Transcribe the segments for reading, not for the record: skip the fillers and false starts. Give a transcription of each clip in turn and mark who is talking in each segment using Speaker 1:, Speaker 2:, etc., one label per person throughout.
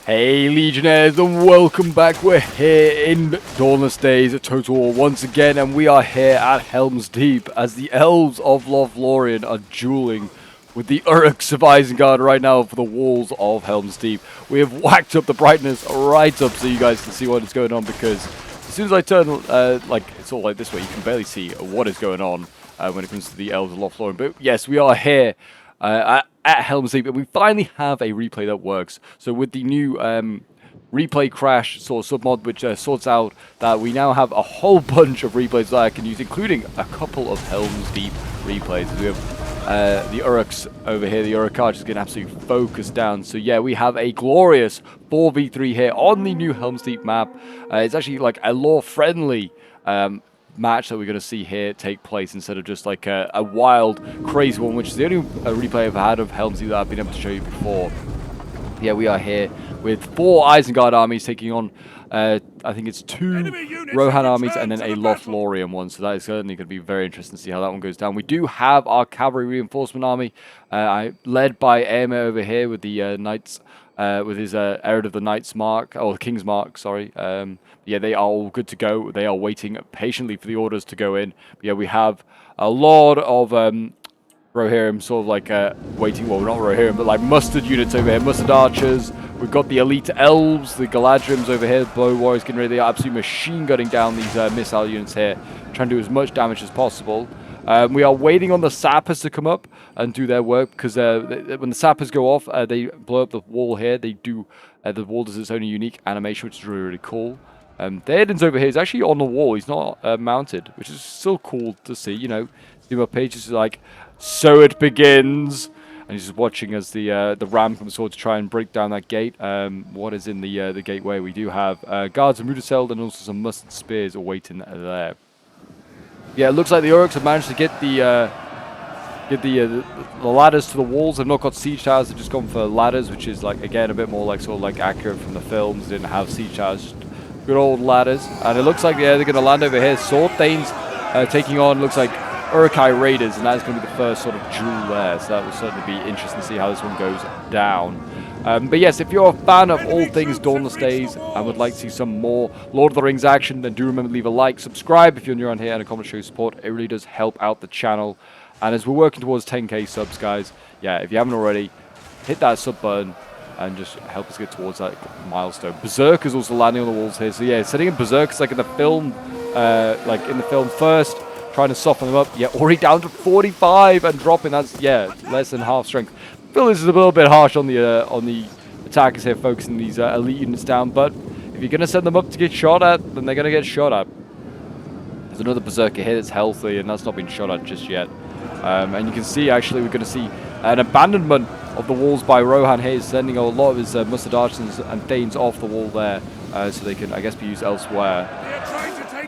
Speaker 1: Hey Legionnaires, and welcome back. We're here in Dawnless Days at Total War once again, and we are here at Helms Deep as the elves of Lothlorien are dueling with the Uruks of Isengard right now for the walls of Helms Deep. We have whacked up the brightness right up so you guys can see what is going on, because as soon as I turn, it's all like this way, you can barely see what is going on when it comes to the elves of Lothlorien. But yes, we are here at Helms Deep, and we finally have a replay that works. So with the new replay crash sort of submod, which sorts out that we now have a whole bunch of replays that I can use, including a couple of Helms Deep replays. We have the Uruks over here. The Uruk Archers getting absolutely focused down. So yeah, we have a glorious 4v3 here on the new Helms Deep map. It's actually like a lore-friendly match that we're going to see here take place, instead of just like a wild, crazy one, which is the only replay I've had of Helms Deep that I've been able to show you before. Yeah, we are here with 4 Isengard armies taking on, I think it's 2 Rohan armies and then a Lothlorien one, so that is certainly going to be very interesting to see how that one goes down. We do have our cavalry reinforcement army, led by Aemir over here with the knights, with his Herald of the Knight's Mark, or King's Mark, sorry. Yeah, they are all good to go. They are waiting patiently for the orders to go in. But yeah, we have a lot of Rohirrim sort of like waiting, well, not Rohirrim, but like mustard units over here, mustard archers. We've got the elite elves, the Galadrims over here, the bow warriors getting ready. They are absolutely machine gunning down these missile units here, trying to do as much damage as possible. We are waiting on the sappers to come up and do their work, because when the sappers go off, they blow up the wall here. They do, the wall does its own unique animation, which is really, really cool. Theoden's over here. He's actually on the wall. He's not mounted, which is still cool to see. You know, see my pages like, so it begins, and he's just watching as the ram comes forward to try and break down that gate. What is in the gateway? We do have guards of Mudaseld and also some mustard spears awaiting there. Yeah, it looks like the Uruks have managed to get the ladders to the walls. They've not got siege towers. They've just gone for ladders, which is like, again, a bit more like sort of like accurate from the films. They didn't have siege towers. Just good old ladders. And it looks like, yeah, they're going to land over here. Sword Thanes taking on, looks like, Uruk-hai Raiders, and that's going to be the first sort of duel there. So that will certainly be interesting to see how this one goes down. But yes, if you're a fan of all things Dawnless Days and would like to see some more Lord of the Rings action, then do remember to leave a like, subscribe if you're new around here, and a comment to show your support. It really does help out the channel. And as we're working towards 10k subs, guys, yeah, if you haven't already, hit that sub button and just help us get towards that milestone. Berserker's also landing on the walls here. So yeah, setting in Berserkers like in the film, first, trying to soften them up. Yeah, already down to 45 and dropping. That's, yeah, less than half strength. I feel this is a little bit harsh on the attackers here, focusing these elite units down. But if you're going to send them up to get shot at, then they're going to get shot at. There's another Berserker here that's healthy, and that's not been shot at just yet. And you can see, actually, we're going to see an abandonment of the walls by Rohan here. He's sending a lot of his mustard archers and Thanes off the wall there, so they can, I guess, be used elsewhere.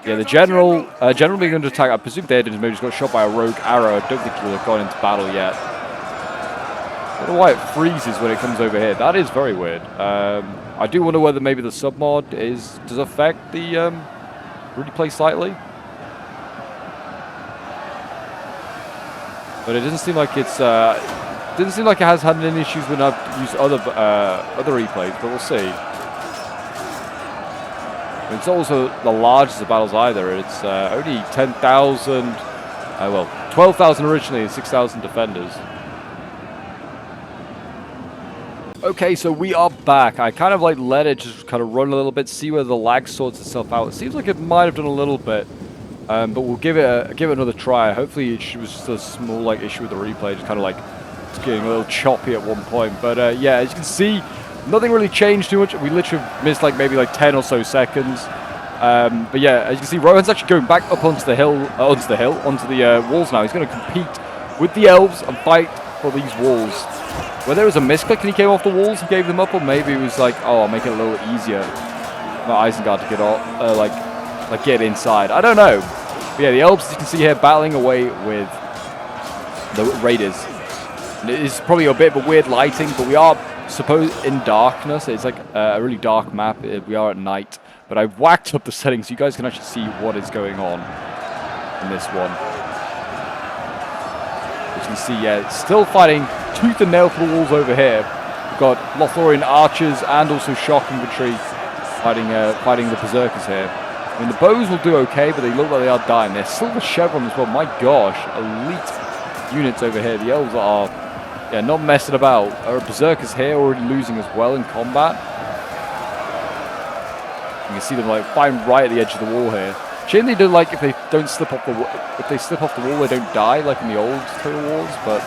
Speaker 1: Yeah, the general being under attack. I presume Theoden maybe just got shot by a rogue arrow. I don't think he will have gone into battle yet. I don't know why it freezes when it comes over here. That is very weird. I do wonder whether maybe the submod does affect the replay slightly. But it doesn't seem like it's it has had any issues when I've used other replays. But we'll see. It's also the largest of battles either. It's only 10,000, well, 12,000 originally and 6,000 defenders. Okay, so we are back. I kind of like let it just kind of run a little bit, see where the lag sorts itself out. It seems like it might have done a little bit, but we'll give it another try. Hopefully it was just a small like issue with the replay, just kind of like it's getting a little choppy at one point. But yeah, as you can see, nothing really changed too much. We literally missed like maybe like 10 or so seconds. But yeah, as you can see, Rohan's actually going back up onto the walls now. He's going to compete with the elves and fight for these walls. Whether it was a misclick and he came off the walls and gave them up, or maybe it was like, oh, I'll make it a little easier for Isengard to get off, like get inside. I don't know. But yeah, the elves, as you can see here, battling away with the raiders. And it is probably a bit of a weird lighting, but we are in darkness. It's like a really dark map. We are at night, but I've whacked up the settings so you guys can actually see what is going on in this one. As you can see, yeah, it's still fighting tooth and nail for the walls over here. We've got Lothlorien archers and also shock infantry fighting the berserkers here. I mean, the bows will do okay, but they look like they are dying. They're silver chevron as well. My gosh, elite units over here. The elves are, not messing about. Our berserkers here already losing as well in combat. You can see them like fighting right at the edge of the wall here. Shame they do, like, if they don't slip off the wall, they don't die like in the old Total Wars, but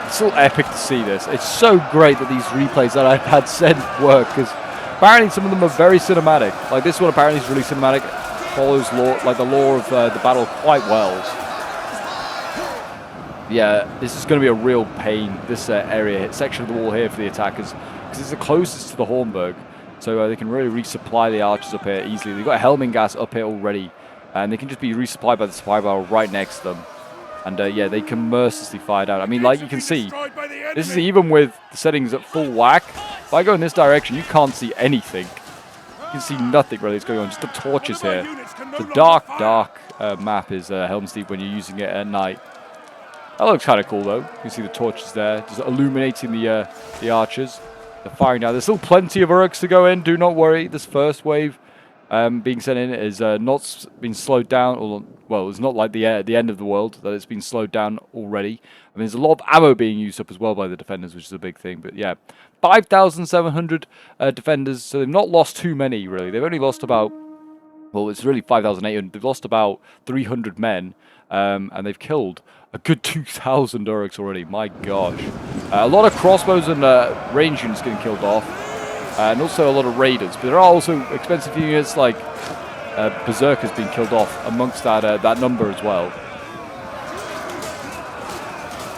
Speaker 1: it's still epic to see this. It's so great that these replays that I've had sent work, because apparently some of them are very cinematic. Like this one apparently is really cinematic, follows the lore of the battle quite well. Yeah, this is going to be a real pain, this section of the wall here for the attackers, because it's the closest to the Hornburg. So they can really resupply the archers up here easily. They've got Helming gas up here already, and they can just be resupplied by the supply barrel right next to them. And yeah, they can mercilessly fire down. I mean, like you can see, this is even with the settings at full whack. If I go in this direction, you can't see anything. You can see nothing really that's going on, just the torches here. The dark map is Helms Deep when you're using it at night. That looks kind of cool though. You can see the torches there, just illuminating the archers. They're firing now. There's still plenty of Uruks to go in. Do not worry. This first wave being sent in is not been slowed down. Or, well, it's not like the end of the world that it's been slowed down already. I mean, there's a lot of ammo being used up as well by the defenders, which is a big thing. But yeah, 5,700 defenders. So they've not lost too many, really. They've only lost about, well, it's really 5,800. They've lost about 300 men, and they've killed a good 2,000 Uruks already. My gosh. A lot of crossbows and range units getting killed off. And also a lot of raiders. But there are also expensive units like berserkers being killed off amongst that number as well.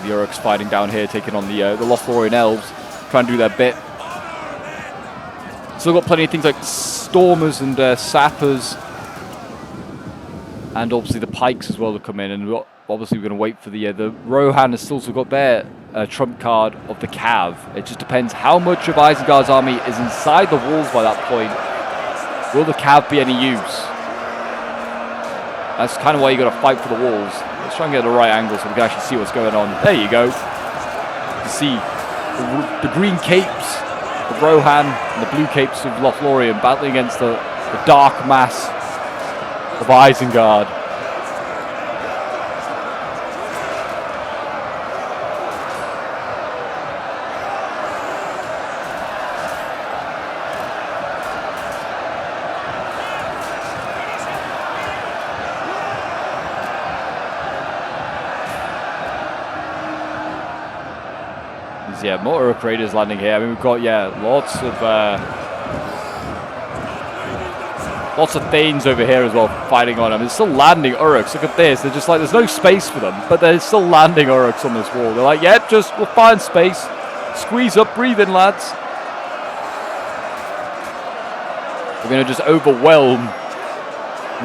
Speaker 1: The Uruks fighting down here, taking on the Lothlorien elves, trying to do their bit. Still got plenty of things like stormers and sappers. And obviously the pikes as well to come in. And obviously we're going to wait for the Rohan has still got their trump card of the Cav. It just depends how much of Isengard's army is inside the walls by that point. Will the Cav be any use? That's kind of why you got to fight for the walls. Let's try and get the right angle so we can actually see what's going on. There you go. You can see the green capes of Rohan and the blue capes of Lothlorien battling against the dark mass of Isengard. Yeah, more Uruk Raiders landing here. I mean, we've got lots of Thanes over here as well fighting on them. It's still landing Uruks. Look at this. They're just like, there's no space for them, but they're still landing Uruks on this wall. They're like, yep, we'll find space. Squeeze up, breathe in, lads. We're going to just overwhelm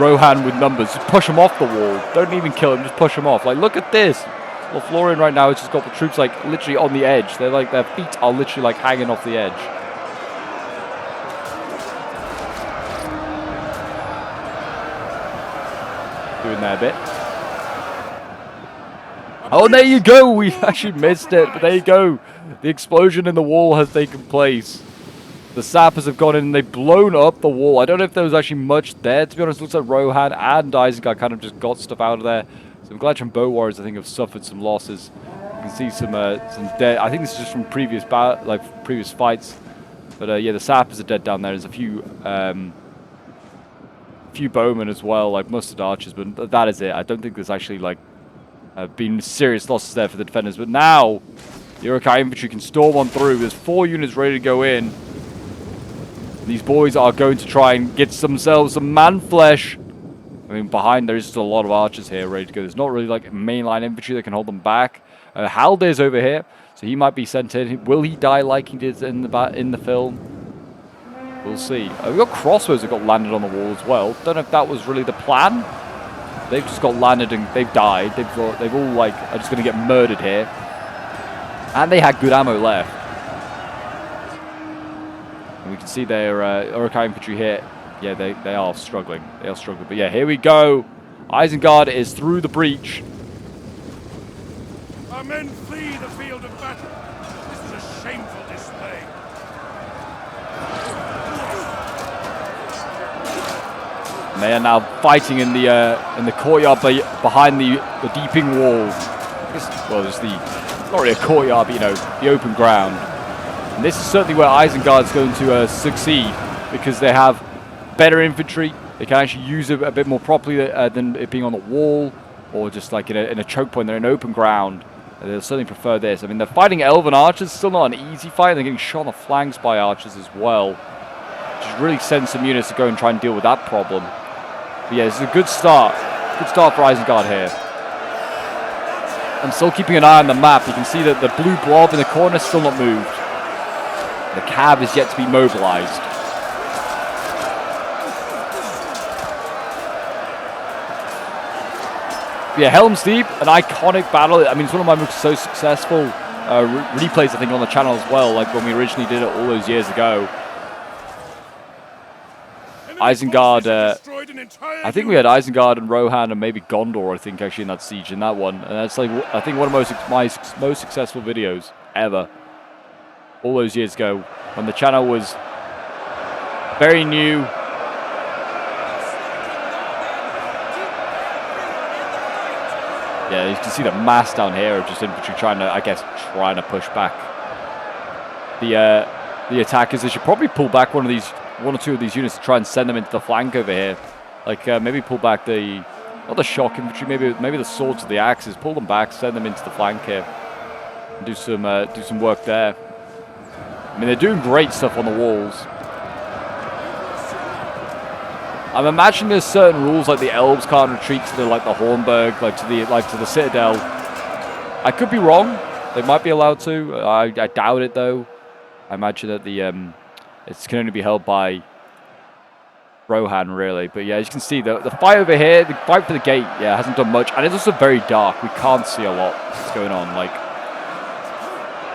Speaker 1: Rohan with numbers. Just push them off the wall. Don't even kill them, just push them off. Like, look at this. Lothlorien right now has just got the troops like literally on the edge. They're like, their feet are literally like hanging off the edge. Doing their bit. Oh, there you go. We actually missed it, but there you go. The explosion in the wall has taken place. The sappers have gone in and they've blown up the wall. I don't know if there was actually much there. To be honest, it looks like Rohan and Isengard kind of just got stuff out of there. Some Gladstone bow warriors, I think, have suffered some losses. You can see some dead. I think this is just from previous fights. But yeah, the sappers are dead down there. There's a few bowmen as well, like mustard archers, but that is it. I don't think there's actually like been serious losses there for the defenders. But now the Urukai infantry can storm on through. There's 4 units ready to go in. These boys are going to try and get themselves some man flesh. I mean, behind there is just a lot of archers here ready to go. There's not really like mainline infantry that can hold them back. Haldir's over here, so he might be sent in. Will he die like he did in the film? We'll see. We've got crossbows that got landed on the wall as well. Don't know if that was really the plan. They've just got landed and they've died. They've all like are just going to get murdered here. And they had good ammo left. And we can see their Urukai infantry here. Yeah, they are struggling. They are struggling. But yeah, here we go. Isengard is through the breach.
Speaker 2: Our men flee the field of battle. shameful display.
Speaker 1: And they are now fighting in the courtyard behind the deeping wall. Well, there's not really a courtyard, but you know, the open ground. And this is certainly where Isengard's going to succeed, because they have better infantry. They can actually use it a bit more properly than it being on the wall, or just like in a choke point. They're in open ground. They'll certainly prefer this. I mean, they're fighting elven archers. Still not an easy fight. They're getting shot on the flanks by archers as well, which really sends some units to go and try and deal with that problem. But yeah, this is a good start. Good start for Isengard here. I'm still keeping an eye on the map. You can see that the blue blob in the corner is still not moved. The cab is yet to be mobilized. Yeah, Helms Deep, an iconic battle. I mean, it's one of my most successful replays, I think, on the channel as well, like when we originally did it all those years ago. Isengard, I think we had Isengard and Rohan and maybe Gondor, I think, actually in that siege, in that one. And that's like, I think, one of my most successful videos ever. All those years ago, when the channel was very new. Yeah, you can see the mass down here of just infantry trying to push back the attackers. They should probably pull back one or two of these units to try and send them into the flank over here. Like maybe pull back not the shock infantry, maybe the swords or the axes. Pull them back, send them into the flank here, and do some work there. I mean, they're doing great stuff on the walls. I'm imagining there's certain rules, like the elves can't retreat to the Hornburg, to the citadel. I could be wrong. They might be allowed to. I doubt it though. I imagine that it can only be held by Rohan, really. But yeah, as you can see, the fight over here, the fight for the gate, yeah, hasn't done much, and it's also very dark. We can't see a lot that's going on.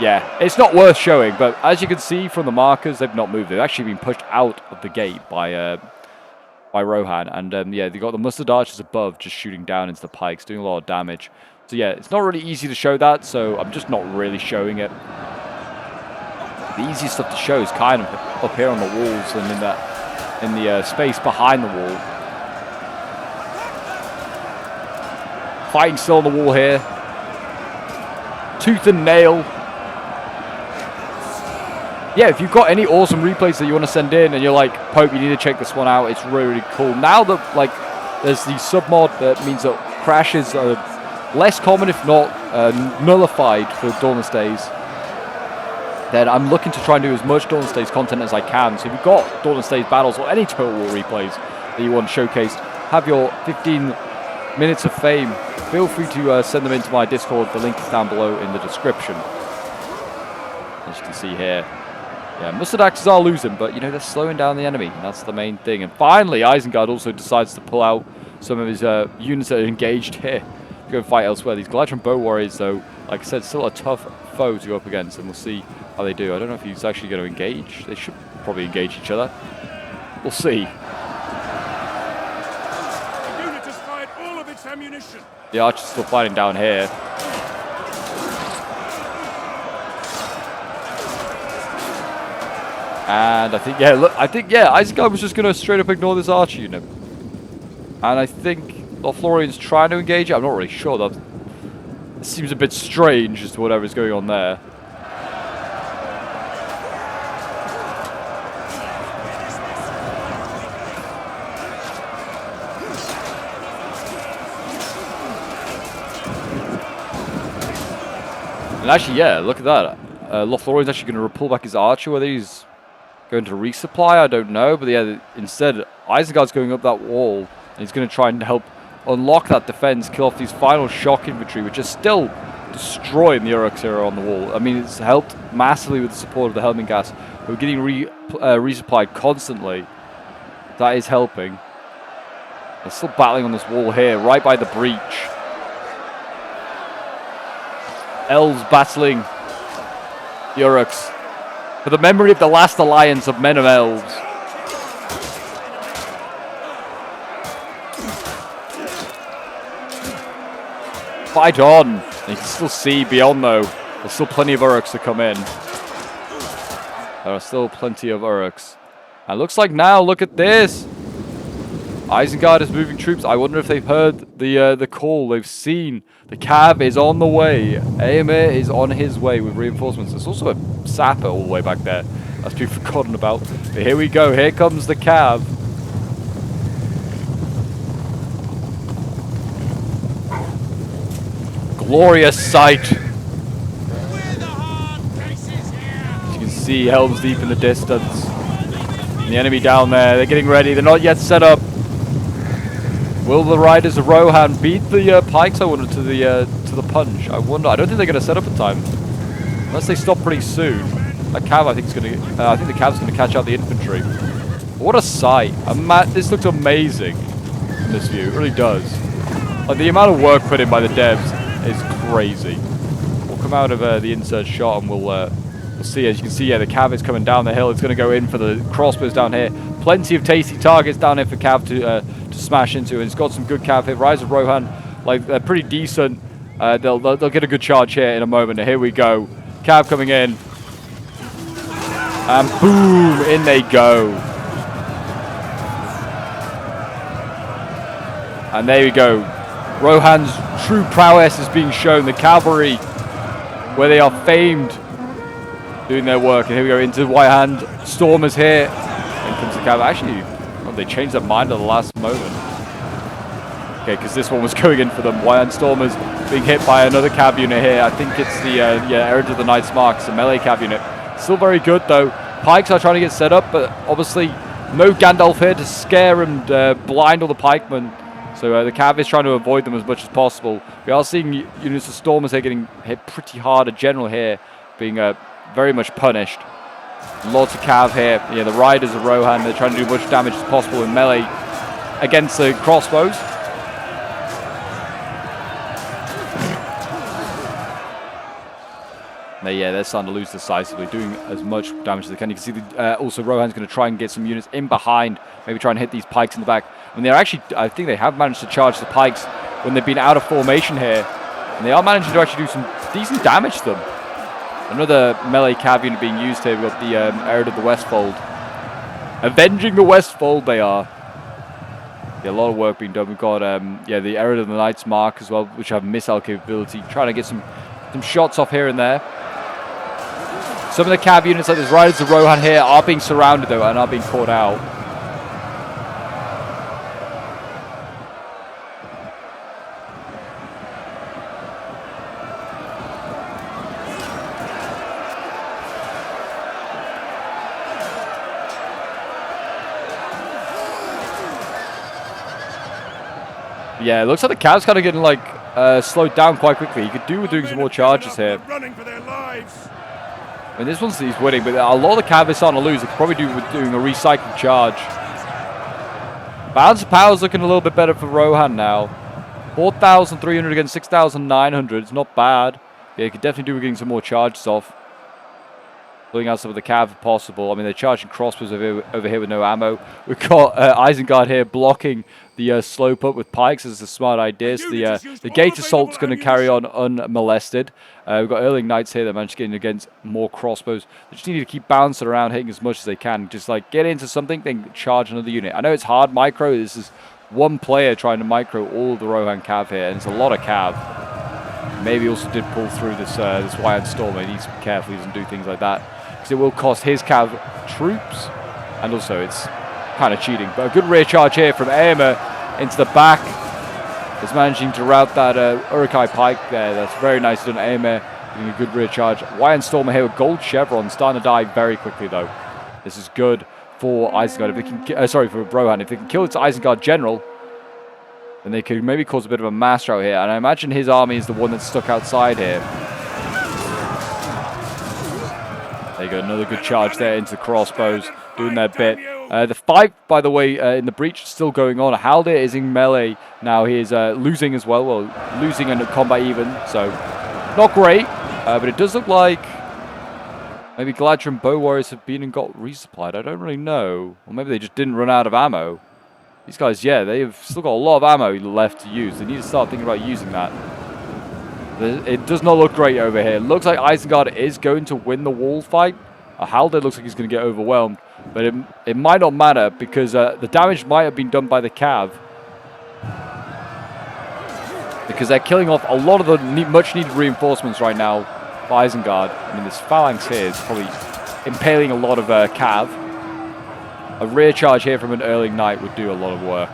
Speaker 1: Yeah, it's not worth showing. But as you can see from the markers, they've not moved. They've actually been pushed out of the gate by Rohan, and yeah, they got the mustard archers above, just shooting down into the pikes, doing a lot of damage. So yeah, it's not really easy to show that, so I'm just not really showing it. The easiest stuff to show is kind of up here on the walls and in the space behind the wall. Fighting still on the wall here, tooth and nail. Yeah, if you've got any awesome replays that you want to send in and you're like, Pope, you need to check this one out, it's really, really cool. Now that there's the submod that means that crashes are less common, if not nullified, for Dawnless Days, then I'm looking to try and do as much Dawnless Days content as I can. So if you've got Dawnless Days battles or any Total War replays that you want showcased, have your 15 minutes of fame, feel free to send them into my Discord. The link is down below in the description. As you can see here. Yeah, mustard axes are losing, but, you know, they're slowing down the enemy, and that's the main thing. And finally, Isengard also decides to pull out some of his units that are engaged here to go and fight elsewhere. These Galadriel bow warriors, though, like I said, still a tough foe to go up against, and we'll see how they do. I don't know if he's actually going to engage. They should probably engage each other. We'll see.
Speaker 2: The unit has fired all of its ammunition.
Speaker 1: The archer's still fighting down here. And I think, Isengard was just going to straight up ignore this archer unit. And I think Lothlorien's trying to engage it. I'm not really sure. That seems a bit strange as to whatever's going on there. And actually, yeah, look at that. Lothlorien's actually going to pull back his archer, whether he's going to resupply, I don't know, but yeah, instead Isengard's going up that wall and he's going to try and help unlock that defense, kill off these final shock infantry, which is still destroying the Uruks here on the wall. I mean, it's helped massively with the support of the Helming gas. We're getting resupplied constantly. That is helping. They're still battling on this wall here, right by the breach. Elves battling the Uruks for the memory of the last alliance of men of elves. Fight on. You can still see beyond, though. There's still plenty of Uruks to come in. There are still plenty of Uruks. And looks like now, look at this. Isengard is moving troops. I wonder if they've heard the call. They've seen the cav is on the way. Éomer is on his way with reinforcements. There's also a sapper all the way back there. That's been forgotten about. But here we go. Here comes the cav. Glorious sight. As you can see, Helms Deep in the distance. And the enemy down there. They're getting ready. They're not yet set up. Will the riders of Rohan beat the pikes? I wonder to the punch. I wonder. I don't think they're going to set up in time, unless they stop pretty soon. That cav, I think, is going to. I think the cav's going to catch out the infantry. What a sight! This looks amazing in this view. It really does. Like the amount of work put in by the devs is crazy. We'll come out of the insert shot and we'll see. As you can see, yeah, the cav is coming down the hill. It's going to go in for the crossbows down here. Plenty of tasty targets down here for cav to smash into, and it's got some good cav hit. Rise of Rohan, like they're pretty decent. They'll get a good charge here in a moment. Here we go. Cav coming in, and boom, in they go. And there we go. Rohan's true prowess is being shown. The cavalry, where they are famed, doing their work. And here we go into White Hand. Storm is here. In comes the cav. Actually, they changed their mind at the last moment. Okay, because this one was going in for them. White Hand Stormers being hit by another cav unit here. I think it's the Errand of the Night's Mark. It's a melee cav unit. Still very good though. Pikes are trying to get set up, but obviously no Gandalf here to scare and blind all the pikemen. So the cav is trying to avoid them as much as possible. We are seeing units of Stormers here getting hit pretty hard. A general here being very much punished. Lots of cav here. Yeah, the riders of Rohan, they're trying to do much damage as possible in melee against the crossbows. They're starting to lose decisively, doing as much damage as they can. You can see also Rohan's going to try and get some units in behind, maybe try and hit these pikes in the back. And they're actually, I think they have managed to charge the pikes when they've been out of formation here. And they are managing to actually do some decent damage to them. Another melee cav unit being used here. We've got the Errand of the Westfold. Avenging the Westfold they are. Yeah, a lot of work being done. We've got the Errand of the Night's Mark as well, which have missile capability. Trying to get some shots off here and there. Some of the cav units, like these riders of Rohan here, are being surrounded though and are being caught out. Yeah, it looks like the cav's kind of getting like slowed down quite quickly. You could do with doing some more charges here.
Speaker 2: Running for their lives.
Speaker 1: I mean, this one's he's winning, but a lot of the cav is starting to lose. They could probably do with doing a recycled charge. Balance of power is looking a little bit better for Rohan now. 4,300 against 6,900. It's not bad. Yeah, you could definitely do with getting some more charges off. Pulling out some of the cav if possible. I mean, they're charging crossbows over here with no ammo. We've got Isengard here blocking the slope up with pikes. This is a smart idea. So the gate assault's going to carry on unmolested. We've got Erling Knights here that managed to get in against more crossbows. They just need to keep bouncing around, hitting as much as they can. Just like get into something, then charge another unit. I know it's hard micro. This is one player trying to micro all of the Rohan cav here, and it's a lot of cav. Maybe also did pull through this Wyand Storm. He needs to be careful he doesn't do things like that, because it will cost his cav troops, and also it's kind of cheating. But a good rear charge here from Éomer into the back. Is managing to route that Urukai pike there. That's very nice done. Éomer getting a good rear charge. Wyand Stormer here with gold chevron, starting to die very quickly though. This is good for Isengard. If they can, for Rohan. If they can kill its Isengard general, then they could maybe cause a bit of a mass rout here. And I imagine his army is the one that's stuck outside here. There you go, another good charge there into the crossbows, doing their bit. The fight, by the way, in the breach is still going on. Haldir is in melee now. He is losing as well. Well, losing in combat even, so not great. But it does look like maybe Galadriel bow warriors have been and got resupplied. I don't really know. Or maybe they just didn't run out of ammo. These guys, yeah, they've still got a lot of ammo left to use. They need to start thinking about using that. It does not look great over here. Looks like Isengard is going to win the wall fight. Haldir looks like he's going to get overwhelmed, but it might not matter because the damage might have been done by the Cav. Because they're killing off a lot of the much-needed reinforcements right now by Isengard. I mean, this phalanx here is probably impaling a lot of Cav. A rear charge here from an Erling Knight would do a lot of work.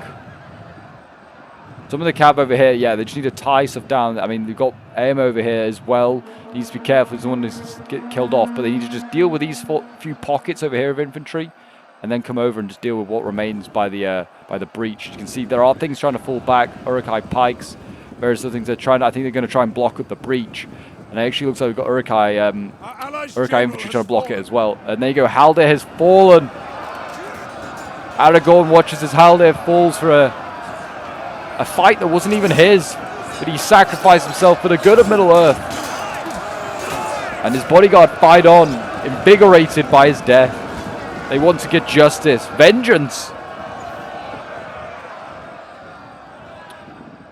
Speaker 1: Some of the Cav over here, yeah, they just need to tie stuff down. I mean, they've got Aim over here as well. Needs to be careful. He's the one who's get killed off, but they need to just deal with these few pockets over here of infantry, and then come over and just deal with what remains by the breach. You can see there are things trying to fall back. Uruk-hai pikes, various other things they're trying. I think they're going to try and block up the breach. And it actually looks like we've got Uruk-hai infantry trying to block it as well. And there you go. Haldir has fallen. Aragorn watches as Haldir falls for a fight that wasn't even his, but he sacrificed himself for the good of Middle-earth. And his bodyguard fight on, invigorated by his death. They want to get justice, vengeance.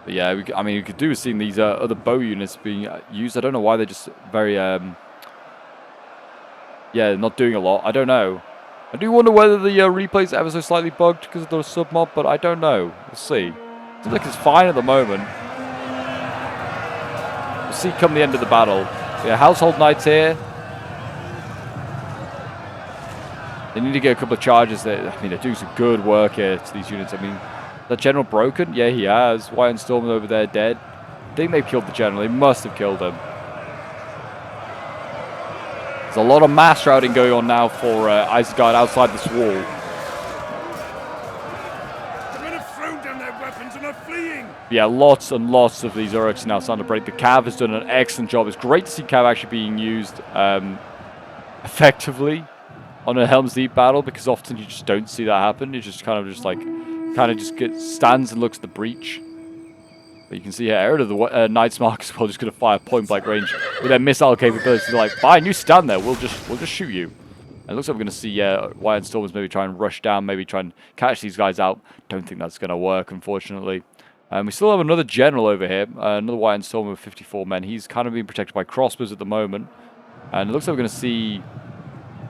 Speaker 1: But yeah, I mean, you could do with seeing these other bow units being used. I don't know why they're just very, yeah, not doing a lot. I don't know. I do wonder whether the replay's ever so slightly bugged because of the sub-mob, but I don't know. We'll see. Seems like it's fine at the moment. We'll see come the end of the battle. Yeah, Household Knights here. They need to get a couple of charges there. I mean, they're doing some good work here to these units. I mean, the general broken? Yeah, he has. White and Storm over there dead. I think they've killed the general. They must have killed him. There's a lot of mass routing going on now for Isengard outside this wall.
Speaker 2: The men have thrown down their weapons and are fleeing.
Speaker 1: Yeah, lots and lots of these Uruks now starting to break. The Cav has done an excellent job. It's great to see Cav actually being used effectively on a Helms Deep battle, because often you just don't see that happen. You just kind of stands and looks at the breach. But you can see here, Ered of the Knight's Mark as well, just going to fire point blank range with their missile capabilities. They're like, fine, you stand there, we'll just shoot you. And it looks like we're going to see White and Stormers maybe try and rush down, maybe try and catch these guys out. Don't think that's going to work, unfortunately. We still have another general over here, another White and Stormer with 54 men. He's kind of being protected by crossbows at the moment. And it looks like we're going to see,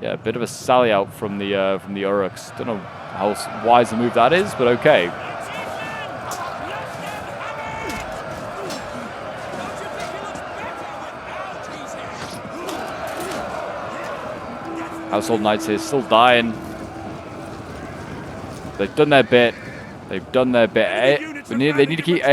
Speaker 1: yeah, a bit of a sally out from the Uruks. Don't know how wise a move that is, but okay. Household Knights here, still dying. They've done their bit. They've done their bit. They need to keep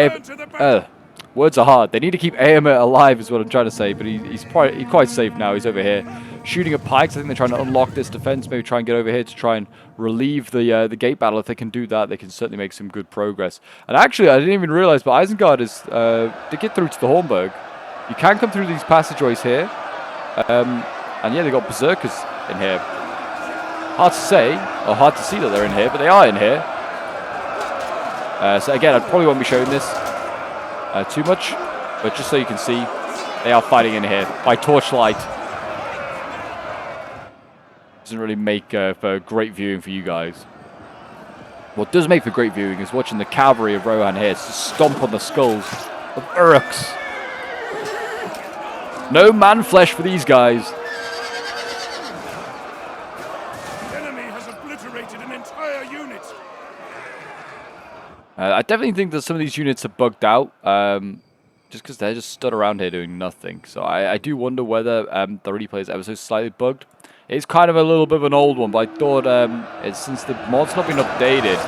Speaker 1: words are hard. They need to keep Aemir alive is what I'm trying to say, but he's quite safe now. He's over here shooting at pikes. I think they're trying to unlock this defense, maybe try and get over here to try and relieve the gate battle. If they can do that, they can certainly make some good progress. And actually, I didn't even realize, but Isengard is to get through to the Hornburg. You can come through these passageways here. And yeah, they've got berserkers in here. Hard to say, or hard to see that they're in here, but they are in here. So again, I probably won't be showing this too much, but just so you can see, they are fighting in here by torchlight. Doesn't really make for great viewing for you guys. What does make for great viewing is watching the cavalry of Rohan here stomp on the skulls of Uruks. No man flesh for these guys. I definitely think that some of these units are bugged out, just because they're just stood around here doing nothing. So I do wonder whether the replay is ever so slightly bugged. It's kind of a little bit of an old one, but I thought since the mod's not been updated,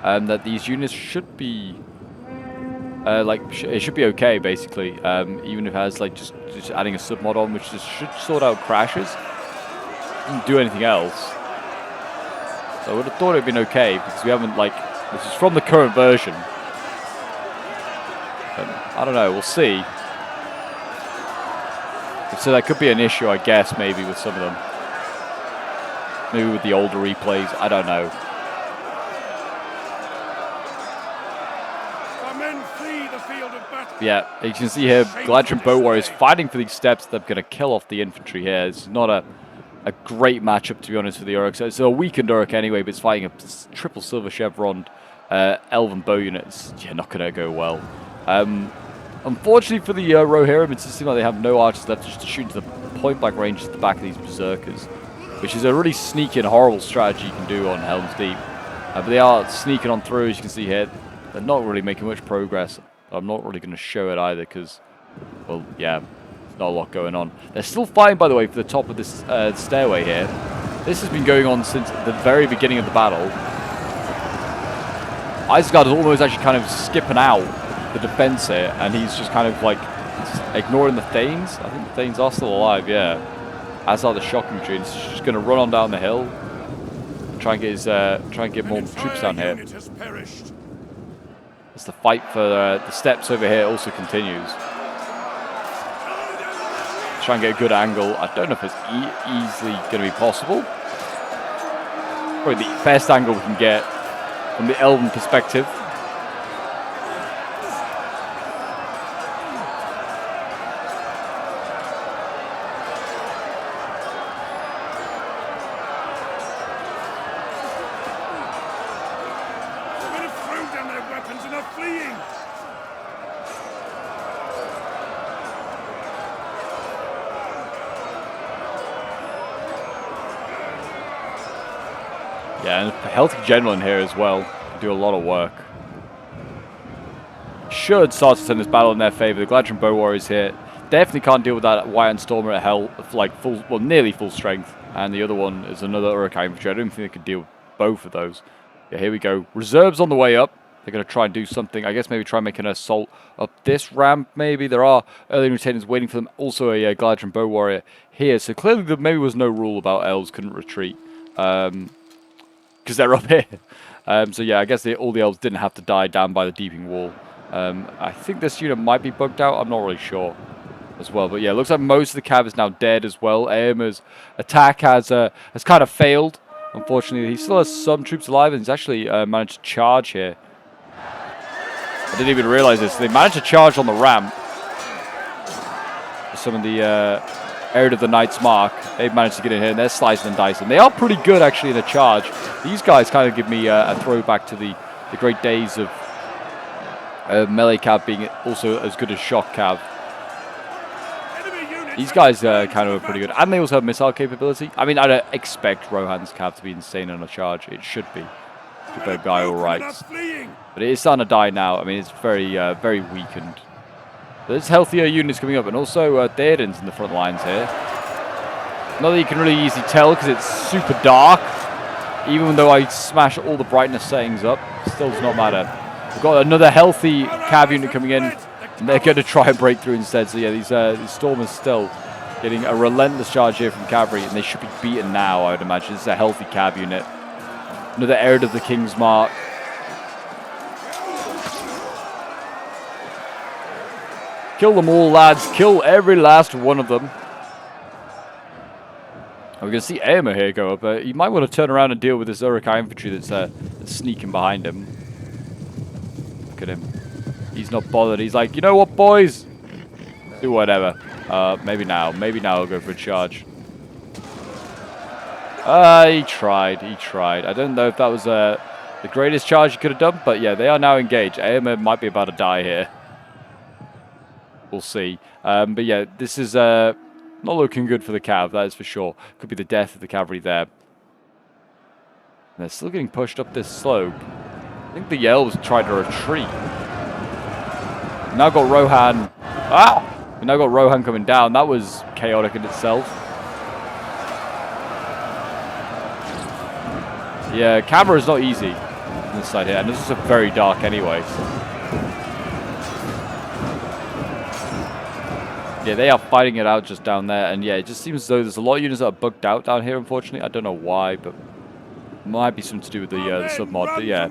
Speaker 1: that these units should be it should be okay basically. Even if it has like just adding a sub mod on, which just should sort out crashes, doesn't do anything else. So I would have thought it would have been okay, because we haven't, this is from the current version. But I don't know, we'll see. So that could be an issue, I guess, maybe with some of them. Maybe with the older replays, I don't know.
Speaker 2: Our men flee the field of battle.
Speaker 1: Yeah, you can see here, Galadriel Bow Warriors fighting for these steps that are going to kill off the infantry here. It's not a great matchup, to be honest, for the Uruks. It's a weakened Uruk anyway, but it's fighting a triple silver chevron elven bow unit. It's not going to go well. Unfortunately for the Rohirrim, it seems like they have no archers left just to shoot into the point blank range at the back of these berserkers, which is a really sneaky and horrible strategy you can do on Helm's Deep. But they are sneaking on through, as you can see here. They're not really making much progress. I'm not really going to show it either because, well, yeah, there's not a lot going on. They're still fighting, by the way, for the top of this stairway here. This has been going on since the very beginning of the battle. Isengard is almost actually kind of skipping out the defense here, and he's just kind of like ignoring the Thanes. I think the Thanes are still alive, yeah. As are the shock infantry. He's just going to run on down the hill, try and get his, try and get more troops down here. As the fight for the steps over here also continues. Try and get a good angle. I don't know if it's easily going to be possible. Probably the best angle we can get from the Elven perspective. Yeah, and a healthy general in here as well. Can do a lot of work. Should start to turn this battle in their favor. The Galadriel Bow Warriors here definitely can't deal with that White and Stormer at hell, like full, well, nearly full strength. And the other one is another Uruk-hai infantry. I don't think they could deal with both of those. Yeah, here we go. Reserves on the way up. They're going to try and do something. I guess maybe try and make an assault up this ramp, maybe. There are early retainers waiting for them. Also a Galadriel Bow Warrior here. So clearly there maybe was no rule about elves couldn't retreat. Because they're up here. So yeah, I guess all the elves didn't have to die down by the deeping wall. I think this unit might be bugged out. I'm not really sure as well. But yeah, it looks like most of the cav is now dead as well. Eomer's attack has kind of failed. Unfortunately, he still has some troops alive, and he's actually managed to charge here. I didn't even realize this. They managed to charge on the ramp. Some of the Arid of the Knight's Mark, they've managed to get in here, and they're slicing and dicing. They are pretty good, actually, in a charge. These guys kind of give me a throwback to the great days of melee cav being also as good as shock cav. These guys kind of are pretty good. And they also have missile capability. I mean, I don't expect Rohan's cav to be insane on a charge. It should be. By all rights. But it is starting to die now. I mean, it's very, very weakened. There's healthier units coming up, and also Theoden's in the front lines here. Not that you can really easily tell because it's super dark. Even though I smash all the brightness settings up, still does not matter. We've got another healthy cav unit coming in, and they're going to try and break through instead. So yeah, these Stormers still getting a relentless charge here from cavalry, and they should be beaten now, I would imagine. This is a healthy cav unit. Another Arid of the King's Mark. Kill them all, lads. Kill every last one of them. We're going to see Eomer here go up. You might want to turn around and deal with this Uruk-hai infantry that's sneaking behind him. Look at him. He's not bothered. He's like, you know what, boys? Do whatever. Maybe now. Maybe now I'll go for a charge. He tried. He tried. I don't know if that was the greatest charge he could have done, but yeah, they are now engaged. Eomer might be about to die here. We'll see. But yeah, this is not looking good for the cav, that is for sure. Could be the death of the cavalry there. And they're still getting pushed up this slope. I think the elves tried to retreat. We've now got Rohan. We've now got Rohan coming down. That was chaotic in itself. Yeah, camera is not easy on this side here, and this is very dark anyway. Yeah, they are fighting it out just down there, and yeah, it just seems as though there's a lot of units that are bugged out down here, unfortunately. I don't know why, but it might be something to do with the sub-mod, but yeah.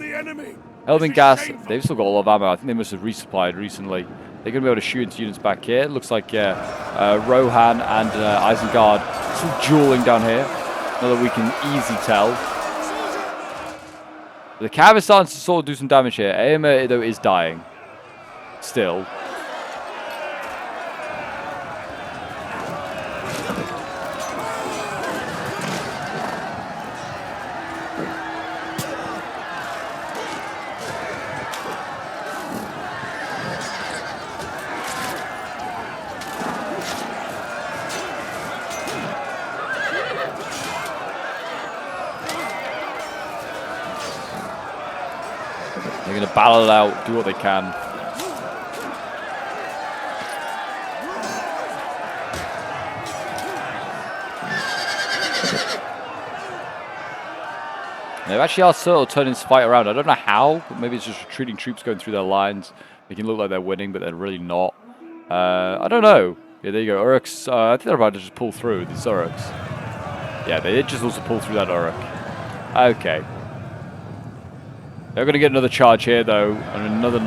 Speaker 1: Helm gas, they've still got a lot of ammo. I think they must have resupplied recently. They're going to be able to shoot into units back here. It looks like, yeah, Rohan and Isengard still dueling down here. Not that we can easily tell. The cav is starting to sort of do some damage here. Eomer, though, is dying. Still. They're going to battle it out, do what they can. They actually are sort of turning this fight around. I don't know how, but maybe it's just retreating troops going through their lines. They can look like they're winning, but they're really not. I don't know. Yeah, there you go. Uruks, I think they're about to just pull through these Uruks. Yeah, they did just also pull through that Uruk. Okay. They're going to get another charge here, though. And another...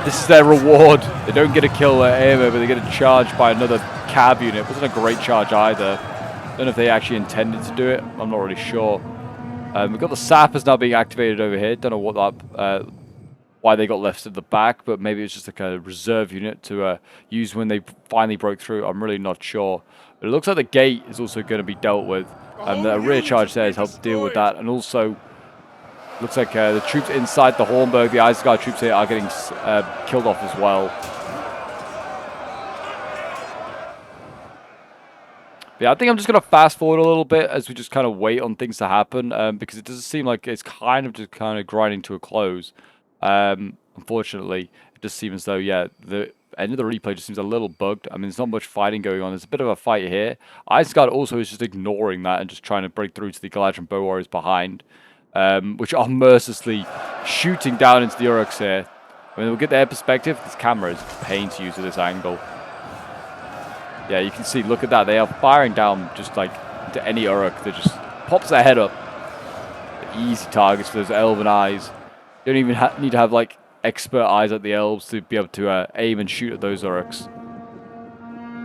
Speaker 1: This is their reward. They don't get a kill Aemir, but they get a charge by another cab unit. It wasn't a great charge either. Don't know if they actually intended to do it. I'm not really sure. We've got the sappers now being activated over here. Don't know what that, why they got left at the back, but maybe it's just like a reserve unit to use when they finally broke through. I'm really not sure. But it looks like the gate is also going to be dealt with. The rear charge there has helped deal with that. And also, looks like the troops inside the Hornburg, the Isengard troops here, are getting killed off as well. Yeah, I think I'm just going to fast forward a little bit as we just kind of wait on things to happen, because it doesn't seem like it's kind of grinding to a close. Unfortunately, it just seems as though, yeah, the end of the replay just seems a little bugged. I mean, there's not much fighting going on. There's a bit of a fight here. Isengard also is just ignoring that and just trying to break through to the Galadriel bow warriors behind, which are mercilessly shooting down into the Uruks here. I mean, we'll get their perspective. This camera is a pain to use at this angle. Yeah, you can see, look at that. They are firing down just like to any Uruk that just pops their head up. Easy targets for those elven eyes. You don't even need to have like expert eyes at the elves to be able to aim and shoot at those Uruks.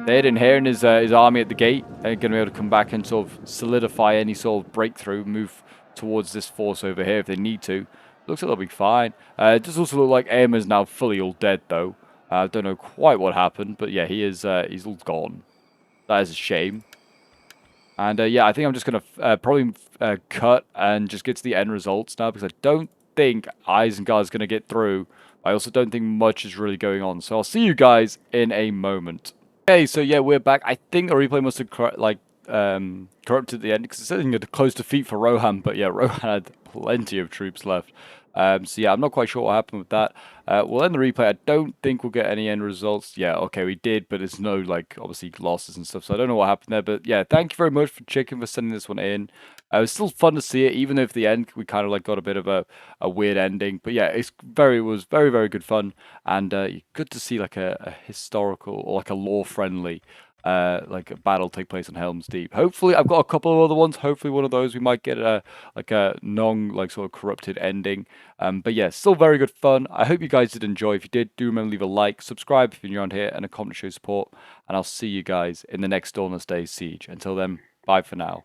Speaker 1: They're in here in his army at the gate. They're going to be able to come back and sort of solidify any sort of breakthrough, move towards this force over here if they need to. Looks like they'll be fine. It does also look like Aemma's now fully all dead though. I don't know quite what happened, but yeah, he's all gone. That is a shame. And yeah, I think I'm just going to probably cut and just get to the end results now, because I don't think Isengard's going to get through. I also don't think much is really going on. So I'll see you guys in a moment. Okay, so yeah, we're back. I think the replay must have corrupted the end, because it's saying a close defeat for Rohan, but yeah, Rohan had plenty of troops left. So yeah, I'm not quite sure what happened with that. We'll end the replay. I don't think we'll get any end results. Yeah, okay, we did, but there's no, like, obviously losses and stuff, so I don't know what happened there. But yeah, thank you very much for checking, for sending this one in. It was still fun to see it, even if the end, we kind of like got a bit of a weird ending. But yeah, it was very, very good fun. And good to see like a historical, or like a lore-friendly like a battle take place on Helms Deep. Hopefully, I've got a couple of other ones. Hopefully, one of those we might get a sort of corrupted ending. But yeah, still very good fun. I hope you guys did enjoy. If you did, do remember to leave a like, subscribe if you're around here, and a comment to show support. And I'll see you guys in the next Dawnless Days siege. Until then, bye for now.